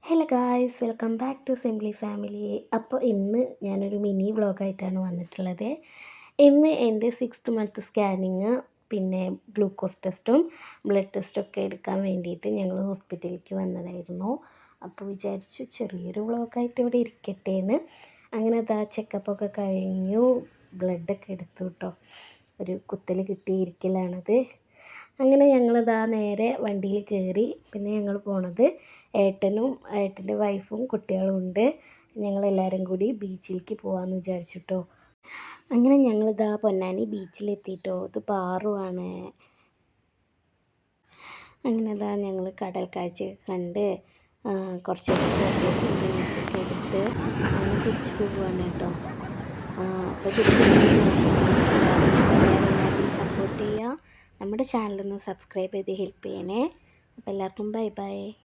Hello guys, welcome back to simply family. അപ്പോൾ ഇന്ന് ഞാനൊരു മിനി വ്ളോഗായിട്ടാണ് വന്നിട്ടുള്ളത്. ഇന്ന് എൻ്റെ 6th മന്ത് സ്കാനിങ്, പിന്നെ ഗ്ലൂക്കോസ് ടെസ്റ്റും ബ്ലഡ് ടെസ്റ്റൊക്കെ എടുക്കാൻ വേണ്ടിയിട്ട് ഞങ്ങൾ ഹോസ്പിറ്റലിലേക്ക് വന്നതായിരുന്നു. അപ്പോൾ വിചാരിച്ചു ചെറിയൊരു വ്ളോഗായിട്ട് ഇവിടെ ഇരിക്കട്ടെ എന്ന്. അങ്ങനെ അതാ ചെക്കപ്പൊക്കെ കഴിഞ്ഞു, ബ്ലഡൊക്കെ എടുത്തു കേട്ടോ. ഒരു കുത്തൽ കിട്ടിയിരിക്കലാണത്. അങ്ങനെ ഞങ്ങളിതാ നേരെ വണ്ടിയിൽ കയറി. പിന്നെ ഞങ്ങൾ പോണത് ഏട്ടൻ്റെ വൈഫും കുട്ടികളും ഉണ്ട്. ഞങ്ങളെല്ലാവരും കൂടി ബീച്ചിലേക്ക് പോകാമെന്ന് വിചാരിച്ചിട്ടോ. അങ്ങനെ ഞങ്ങളിതാ പൊന്നാനി ബീച്ചിലെത്തിയിട്ടോ. ഇത് പാറുവാണ്. അങ്ങനെ ഇതാ ഞങ്ങൾ കടൽ കാഴ്ചയൊക്കെ കണ്ട് കുറച്ച് ഫോട്ടോസും റീൽസൊക്കെ എടുത്ത് അങ്ങനെ തിരിച്ചു പോകുവാണ് കേട്ടോ. അപ്പോൾ എല്ലാവരും സപ്പോർട്ട് ചെയ്യുക. നമ്മുടെ ചാനലൊന്ന് സബ്സ്ക്രൈബ് ചെയ്ത് ഹെൽപ്പ് ചെയ്യണേ. അപ്പോൾ എല്ലാവർക്കും ബൈ ബൈ.